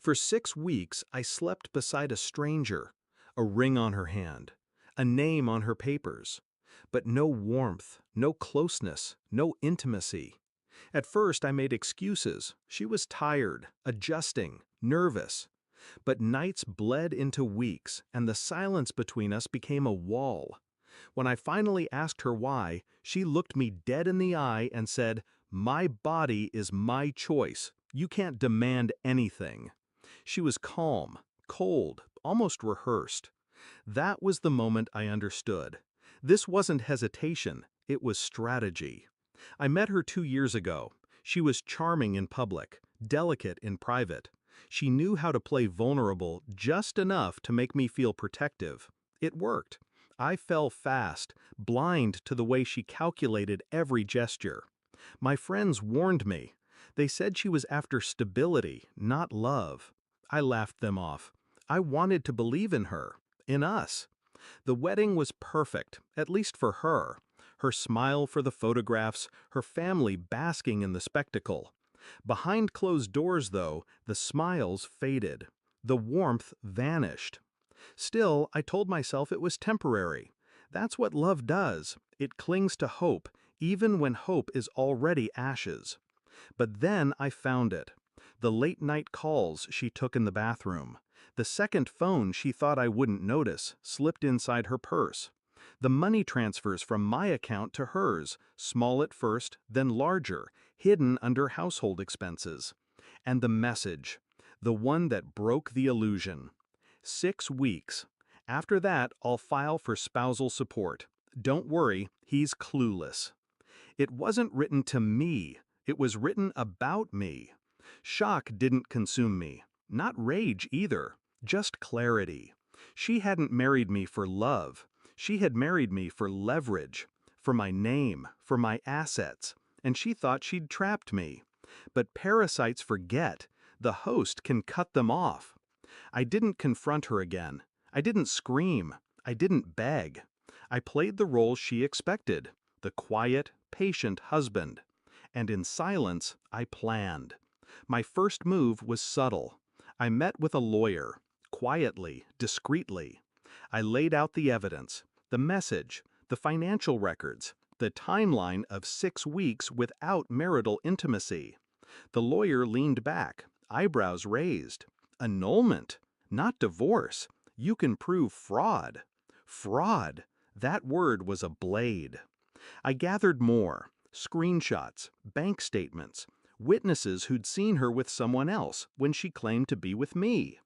For 6 weeks, I slept beside a stranger, a ring on her hand, a name on her papers, but no warmth, no closeness, no intimacy. At first, I made excuses. She was tired, adjusting, nervous. But nights bled into weeks, and the silence between us became a wall. When I finally asked her why, she looked me dead in the eye and said, "My body is my choice. You can't demand anything." She was calm, cold, almost rehearsed. That was the moment I understood. This wasn't hesitation, it was strategy. I met her 2 years ago. She was charming in public, delicate in private. She knew how to play vulnerable just enough to make me feel protective. It worked. I fell fast, blind to the way she calculated every gesture. My friends warned me. They said she was after stability, not love. I laughed them off. I wanted to believe in her, in us. The wedding was perfect, at least for her. Her smile for the photographs, her family basking in the spectacle. Behind closed doors, though, the smiles faded. The warmth vanished. Still, I told myself it was temporary. That's what love does. It clings to hope, even when hope is already ashes. But then I found it. The late-night calls she took in the bathroom. The second phone she thought I wouldn't notice slipped inside her purse. The money transfers from my account to hers, small at first, then larger, hidden under household expenses. And the message, the one that broke the illusion. 6 weeks. After that, I'll file for spousal support. Don't worry, he's clueless. It wasn't written to me, it was written about me. Shock didn't consume me, not rage either, just clarity. She hadn't married me for love. She had married me for leverage, for my name, for my assets, and she thought she'd trapped me. But parasites forget. The host can cut them off. I didn't confront her again. I didn't scream. I didn't beg. I played the role she expected, the quiet, patient husband. And in silence, I planned. My first move was subtle. I met with a lawyer, quietly, discreetly. I laid out the evidence, the message, the financial records, the timeline of 6 weeks without marital intimacy. The lawyer leaned back, eyebrows raised. Annulment, not divorce. You can prove fraud. Fraud. That word was a blade. I gathered more. Screenshots, bank statements, witnesses who'd seen her with someone else when she claimed to be with me.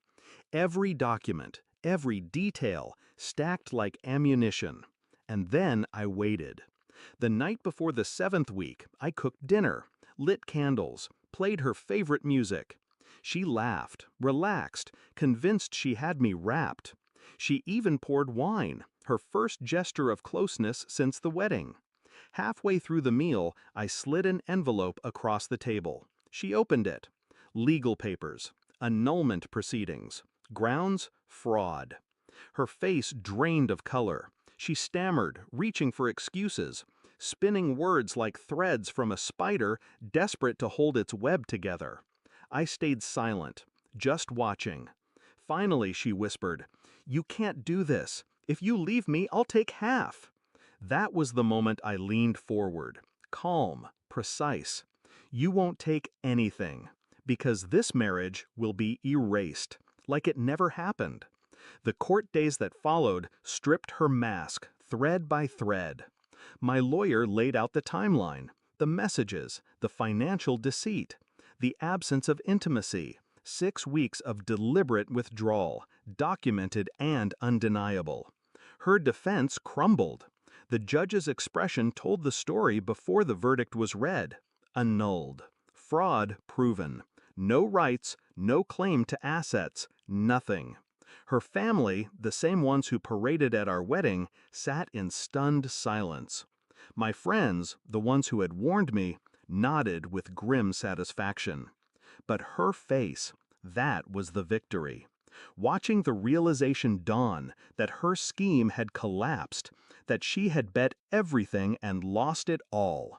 Every document, every detail, stacked like ammunition. And then I waited. The night before the 7th week, I cooked dinner, lit candles, played her favorite music. She laughed, relaxed, convinced she had me wrapped. She even poured wine, her first gesture of closeness since the wedding. Halfway through the meal, I slid an envelope across the table. She opened it. Legal papers, annulment proceedings, grounds, fraud. Her face drained of color. She stammered, reaching for excuses, spinning words like threads from a spider desperate to hold its web together. I stayed silent, just watching. Finally, she whispered, "You can't do this. If you leave me, I'll take half." That was the moment I leaned forward, calm, precise. "You won't take anything, because this marriage will be erased, like it never happened." The court days that followed stripped her mask, thread by thread. My lawyer laid out the timeline, the messages, the financial deceit, the absence of intimacy, 6 weeks of deliberate withdrawal, documented and undeniable. Her defense crumbled. The judge's expression told the story before the verdict was read. Annulled. Fraud proven. No rights, no claim to assets, nothing. Her family, the same ones who paraded at our wedding, sat in stunned silence. My friends, the ones who had warned me, nodded with grim satisfaction. But her face, that was the victory. Watching the realization dawn that her scheme had collapsed, that she had bet everything and lost it all.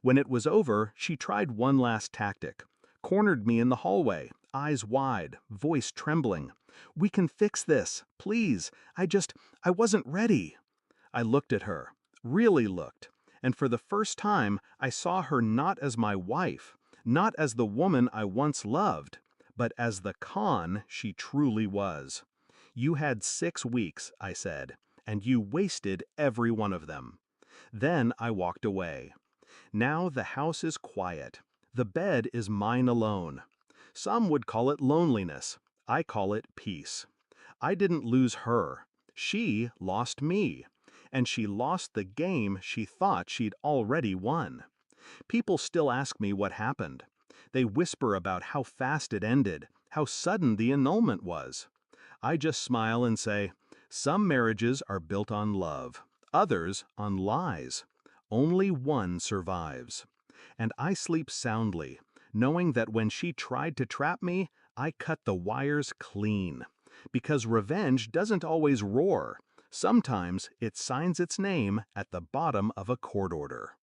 When it was over, she tried one last tactic. cornered me in the hallway, eyes wide, voice trembling. "We can fix this, please. I wasn't ready." I looked at her, really looked, and for the first time I saw her not as my wife, not as the woman I once loved, but as the con she truly was. "You had 6 weeks," I said, "and you wasted every one of them." Then I walked away. Now the house is quiet. The bed is mine alone. Some would call it loneliness. I call it peace. I didn't lose her. She lost me. And she lost the game she thought she'd already won. People still ask me what happened. They whisper about how fast it ended, how sudden the annulment was. I just smile and say, some marriages are built on love, others on lies. Only one survives. And I sleep soundly, knowing that when she tried to trap me, I cut the wires clean. Because revenge doesn't always roar. Sometimes it signs its name at the bottom of a court order.